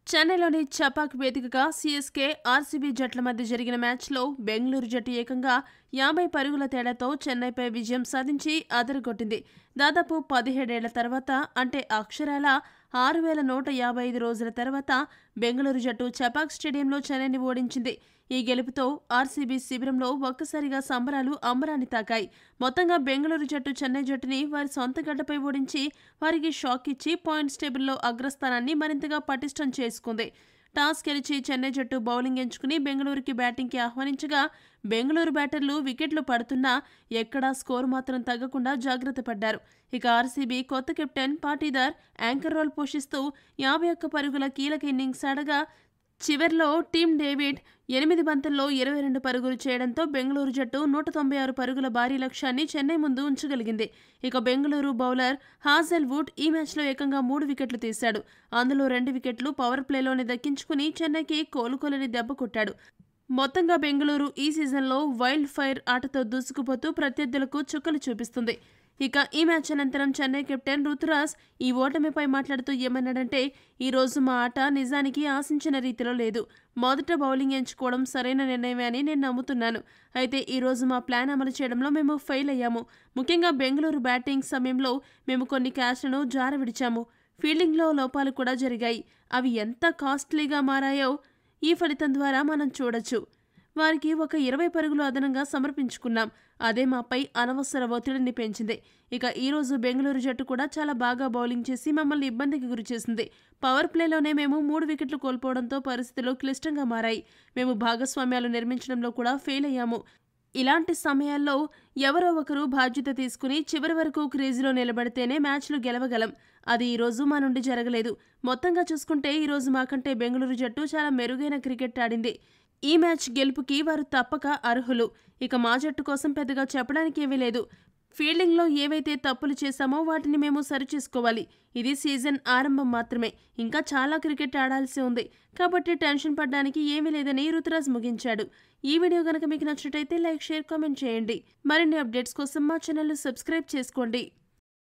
చెన్నైలోని చపాక్ వేదికగా CSK, RCB జట్ల మధ్య జరిగిన మ్యాచ్లో బెంగళూరు జట్టు ఏకంగా 50 పరుగుల తేడాతో చెన్నైపై విజయం సాధించి అదరగొట్టింది. దాదాపు 17 ఏళ్ల తర్వాత, అంటే అక్షరాల 6155 రోజుల తర్వాత బెంగళూరు జట్టు చపాక్ స్టేడియంలో చెన్నైని ఓడించింది. ఈ గెలుపుతో ఆర్సీబీ శిబిరంలో ఒక్కసారిగా సంబరాలు అంబరాన్ని తాకాయి. మొత్తంగా బెంగళూరు జట్టు చెన్నై జట్టుని వారి సొంత గడ్డపై ఓడించి వారికి షాక్ ఇచ్చి పాయింట్స్ టేబుల్లో అగ్రస్థానాన్ని మరింతగా పటిష్టం చేసుకుంది. టాస్ గెలిచి చెన్నై జట్టు బౌలింగ్ ఎంచుకుని బెంగళూరుకి బ్యాటింగ్కి ఆహ్వానించగా బెంగళూరు బ్యాటర్లు వికెట్లు పడుతున్నా ఎక్కడా స్కోరు మాత్రం తగ్గకుండా జాగ్రత్త పడ్డారు. ఇక ఆర్సీబీ కొత్త కెప్టెన్ పాటీదార్ యాంకర్ రోల్ పోషిస్తూ 51 పరుగుల కీలక ఇన్నింగ్స్ ఆడగా చివర్లో టీమ్ డేవిడ్ 8 బంతుల్లో 22 పరుగులు చేయడంతో బెంగళూరు జట్టు 196 పరుగుల భారీ లక్ష్యాన్ని చెన్నై ముందు ఉంచగలిగింది. ఇక బెంగళూరు బౌలర్ హాజెల్వుడ్ ఈ మ్యాచ్లో ఏకంగా 3 వికెట్లు తీశాడు. అందులో 2 వికెట్లు పవర్ ప్లేలోనే దక్కించుకుని చెన్నైకి కోలుకోలేని దెబ్బ కొట్టాడు. మొత్తంగా బెంగళూరు ఈ సీజన్లో వైల్డ్ ఫైర్ ఆటతో దూసుకుపోతూ ప్రత్యర్థులకు చుక్కలు చూపిస్తుంది. ఇక ఈ మ్యాచ్ అనంతరం చెన్నై కెప్టెన్ రుతురాజ్ ఈ ఓటమిపై మాట్లాడుతూ ఏమన్నాడంటే, ఈ రోజు మా ఆట నిజానికి ఆశించిన రీతిలో లేదు. మొదట బౌలింగ్ ఎంచుకోవడం సరైన నిర్ణయమే అని నేను నమ్ముతున్నాను. అయితే ఈ రోజు మా ప్లాన్ అమలు చేయడంలో మేము ఫెయిల్ అయ్యాము. ముఖ్యంగా బెంగళూరు బ్యాటింగ్ సమయంలో మేము కొన్ని క్యాచ్లను జారవిడిచాము. ఫీల్డింగ్లో లోపాలు కూడా జరిగాయి. అవి ఎంత కాస్ట్లీగా మారాయో ఈ ఫలితం ద్వారా మనం చూడొచ్చు. వారికి ఒక 20 పరుగులు అదనంగా సమర్పించుకున్నాం. అదే మాపై అనవసర ఒత్తిడిని పెంచింది. ఇక ఈరోజు బెంగళూరు జట్టు కూడా చాలా బాగా బౌలింగ్ చేసి మమ్మల్ని ఇబ్బందికి గురిచేసింది. పవర్ ప్లేలోనే మేము 3 వికెట్లు కోల్పోవడంతో పరిస్థితులు క్లిష్టంగా మారాయి. మేము భాగస్వామ్యాలు నిర్మించడంలో కూడా ఫెయిల్ అయ్యాము. ఇలాంటి సమయాల్లో ఎవరో ఒకరు బాధ్యత తీసుకుని చివరి వరకు క్రీజులో నిలబడితేనే మ్యాచ్లు గెలవగలం. అది ఈరోజు మా నుండి జరగలేదు. మొత్తంగా చూసుకుంటే ఈరోజు మాకంటే బెంగళూరు జట్టు చాలా మెరుగైన క్రికెట్ ఆడింది. ఈ మ్యాచ్ గెలుపుకి వారు తప్పక అర్హులు. ఇక మా జట్టు కోసం పెద్దగా చెప్పడానికి ఏమీ లేదు. ఫీల్డింగ్లో ఏవైతే తప్పులు చేశామో వాటిని మేము సరిచేసుకోవాలి. ఇది సీజన్ ఆరంభం మాత్రమే. ఇంకా చాలా క్రికెట్ ఆడాల్సి ఉంది. కాబట్టి టెన్షన్ పడడానికి ఏమీ లేదని రుతురాజ్ ముగించాడు. ఈ వీడియో కనుక మీకు నచ్చినట్టయితే లైక్, షేర్, కామెంట్ చేయండి. మరిన్ని అప్డేట్స్ కోసం మా ఛానల్ సబ్స్క్రైబ్ చేసుకోండి.